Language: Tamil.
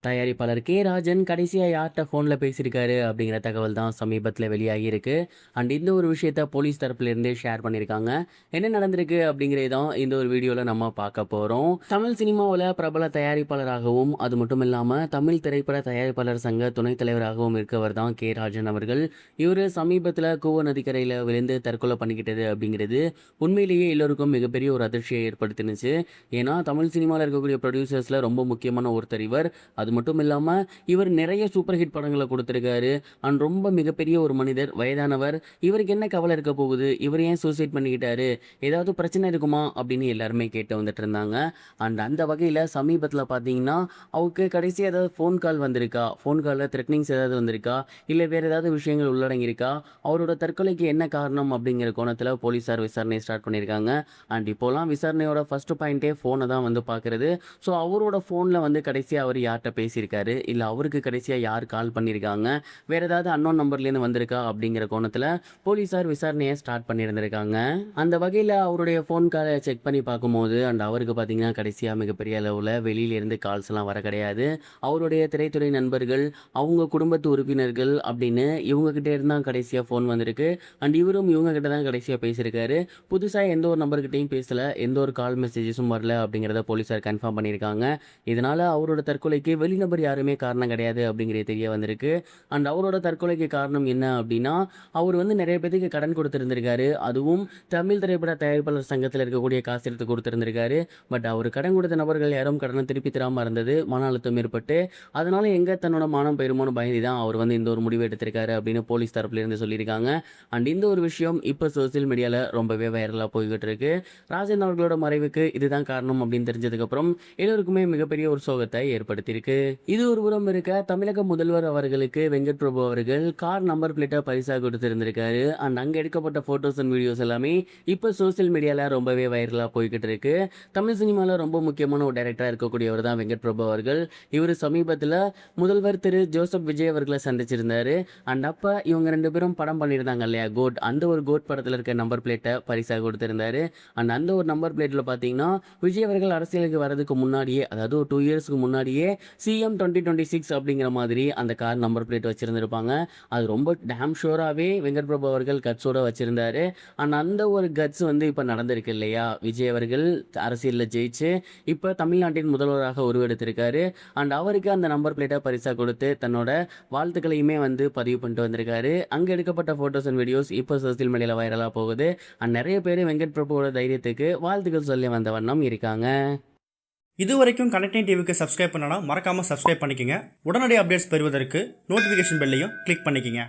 தயாரிப்பாளர் கே. ராஜன் கடைசியா யார்ட்ட ஃபோன்ல பேசியிருக்காரு அப்படிங்கிற தகவல் தான் சமீபத்தில வெளியாகியிருக்கு. அண்ட் இந்த ஒரு விஷயத்த போலீஸ் தரப்புலேருந்தே ஷேர் பண்ணியிருக்காங்க. என்ன நடந்திருக்கு அப்படிங்கிறது தான் இந்த ஒரு வீடியோல நம்ம பார்க்க போறோம். தமிழ் சினிமாவுல பிரபல தயாரிப்பாளராகவும், அது மட்டும் இல்லாம தமிழ் திரைப்பட தயாரிப்பாளர் சங்க துணைத் தலைவராகவும் இருக்கவர் தான் கே. ராஜன் அவர்கள். இவரு சமீபத்தில கூவ நதிக்கரையில விழுந்து தற்கொலை பண்ணிக்கிட்டது அப்படிங்கிறது உண்மையிலேயே எல்லோருக்கும் மிகப்பெரிய ஒரு அதிர்ச்சியை ஏற்படுத்தினுச்சு. ஏன்னா தமிழ் சினிமால இருக்கக்கூடிய ப்ரொடியூசர்ஸ்ல ரொம்ப முக்கியமான ஒருத்தர் இவர். அது மட்டும் இல்லாம, இவர் நிறைய சூப்பர் ஹிட் படங்கள குடுத்திருக்காரு. அண்ட் ரொம்ப மிகப்பெரிய ஒரு மனிதர், வயதானவர். இவருக்கு என்ன கவலை இருக்க போகுது? இவர் ஏன் சூசைட் பண்ணிக்கிட்டாரு? ஏதாவது பிரச்சனை இருக்குமா? அப்படின்னு எல்லாருமே கேட்டு வந்துட்டு இருந்தாங்க. அண்ட் அந்த வகையில சமீபத்தில பார்த்தீங்கன்னா, அவருக்கு கடைசியா ஏதாவது ஃபோன் கால் வந்திருக்கா? ஃபோன் கால்ல த்ரெட்னிங்ஸ் ஏதாவது வந்திருக்கா? இல்ல வேற ஏதாவது விஷயங்கள் உள்ளடங்கியிருக்கா? அவரோட தற்கொலைக்கு என்ன காரணம்? அப்படிங்கிற கோணத்தில போலீசார் விசாரணை ஸ்டார்ட் பண்ணியிருக்காங்க. அண்ட் இப்போலாம் விசாரணையோட ஃபர்ஸ்ட் பாயிண்ட்டே ஃபோன தான் வந்து பார்க்குறது. ஸோ அவரோட ஃபோன்ல வந்து கடைசியா அவர் யார்ட்ட பேசியிருக்காரு? இல்ல அவருக்கு கடைசியா யார் கால் பண்ணியிருக்காங்க? வேற ஏதாவது அன்னோன் நம்பர்லேருந்து வந்திருக்கா? அப்படிங்கிற கோணத்தில போலீசார் விசாரணைய ஸ்டார்ட் பண்ணியிருந்திருக்காங்க. அந்த வகையில அவருடைய ஃபோன் கால செக் பண்ணி பார்க்கும்போது, அண்ட் அவருக்கு பார்த்தீங்கன்னா, கடைசியா மிகப்பெரிய அளவுல வெளியிலேருந்து கால்ஸ்லாம் வர கிடையாது. அவருடைய திரைத்துறை நண்பர்கள், அவங்க குடும்பத்து உறுப்பினர்கள் அப்படின்னு இவங்க கிட்ட இருந்து தான் கடைசியா ஃபோன் வந்திருக்கு. அண்ட் இவரும் இவங்க கிட்ட தான் கடைசியா பேசியிருக்காரு. புதுசா எந்த ஒரு நபர்கிட்டயும் பேசல. எந்த ஒரு கால் மெசேஜஸும் வரல அப்படிங்கிறத போலீசார் கன்ஃபார்ம் பண்ணியிருக்காங்க. இதனால அவரோட தற்கொலைக்கு வெளிநபர் யாருமே காரணம் கிடையாது அப்படிங்கிறது தெரிய வந்திருக்கு. அண்ட் அவரோட தற்கொலைக்கு காரணம் என்ன அப்படின்னா, அவர் வந்து நிறைய பேத்துக்கு கடன் கொடுத்திருந்திருக்காரு. அதுவும் தமிழ் திரைப்பட தயாரிப்பாளர் சங்கத்தில் இருக்கக்கூடிய காசு எடுத்து கொடுத்திருந்திருக்காரு. பட் அவர் கடன் கொடுத்த நபர்கள் யாரும் கடனை திருப்பி தராம இருந்தது. மன அழுத்தம் ஏற்பட்டு, அதனால எங்க தன்னோட மானம் போயிருமோன்னு பயந்து தான் அவர் வந்து இந்த ஒரு முடிவு எடுத்திருக்காரு அப்படின்னு போலீஸ் தரப்புல இருந்து சொல்லியிருக்காங்க. அண்ட் இந்த ஒரு விஷயம் இப்போ சோசியல் மீடியால ரொம்பவே வைரலா போய்கிட்டு இருக்கு. ராஜன் அவர்களோட மறைவுக்கு இதுதான் காரணம் அப்படின்னு தெரிஞ்சதுக்கு அப்புறம் எல்லோருக்குமே மிகப்பெரிய ஒரு சோகத்தை ஏற்படுத்தியிருக்கு. இது ஒரு புறம் இருக்க, தமிழக முதல்வர் அவர்களுக்கு வெங்கட் பிரபு அவர்கள் கார் நம்பர் பிளேட்டை பரிசாக கொடுத்திருந்திருக்காரு. அண்ட் அங்கே எடுக்கப்பட்ட ஃபோட்டோஸ் அண்ட் வீடியோஸ் எல்லாமே இப்போ சோசியல் மீடியாவில் ரொம்பவே வைரலாக போய்கிட்டு இருக்கு. தமிழ் சினிமாவில் ரொம்ப முக்கியமான ஒரு டைரக்டராக இருக்கக்கூடியவர் தான் வெங்கட் பிரபு அவர்கள். இவர் சமீபத்தில் முதல்வர் திரு ஜோசப் விஜய் அவர்களை சந்திச்சிருந்தாரு. அண்ட் அப்போ இவங்க ரெண்டு பேரும் படம் பண்ணியிருந்தாங்க இல்லையா, கோட். அந்த ஒரு கோட் படத்தில் இருக்க நம்பர் பிளேட்டை பரிசாக கொடுத்திருந்தாரு. அண்ட் அந்த ஒரு நம்பர் பிளேட்டில் பார்த்தீங்கன்னா, விஜய் அவர்கள் அரசியலுக்கு வரதுக்கு முன்னாடியே, அதாவது ஒரு 2 இயர்ஸ்க்கு முன்னாடியே சிஎம் 2026 அப்படிங்கிற மாதிரி அந்த கார் நம்பர் பிளேட் வச்சிருந்திருப்பாங்க. அது ரொம்ப டேம் ஷூராகவே வெங்கட் பிரபு அவர்கள் கட்ஸோட வச்சிருந்தாரு. அண்ட் அந்த ஒரு கட்ஸ் வந்து இப்போ நடந்திருக்கு இல்லையா, விஜய் அவர்கள் அரசியலில் ஜெயிச்சு இப்போ தமிழ்நாட்டின் முதல்வராக உருவெடுத்திருக்காரு. அண்ட் அவருக்கு அந்த நம்பர் பிளேட்டை பரிசாக கொடுத்து தன்னோட வாழ்த்துக்களையுமே வந்து பதிவு பண்ணிட்டு வந்திருக்காரு. அங்கே எடுக்கப்பட்ட ஃபோட்டோஸ் அண்ட் வீடியோஸ் இப்போ சோசியல் மீடியாவில் வைரலாக போகுது. அண்ட் நிறைய பேர் வெங்கட் பிரபுவோட தைரியத்துக்கு வாழ்த்துக்கள் சொல்லி வந்த வண்ணம் இருக்காங்க. இது வரைக்கும் கனெக்டிங் டிவிக்கு சப்ஸ்கிரைப் பண்ணனா மறக்காமல் சப்ஸ்கிரைப் பண்ணிக்கங்க. உடனடி அப்டேட்ஸ் பெறுவதற்கு நோட்டிஃபிகேஷன் பெல்லையும் கிளிக் பண்ணிக்கங்க.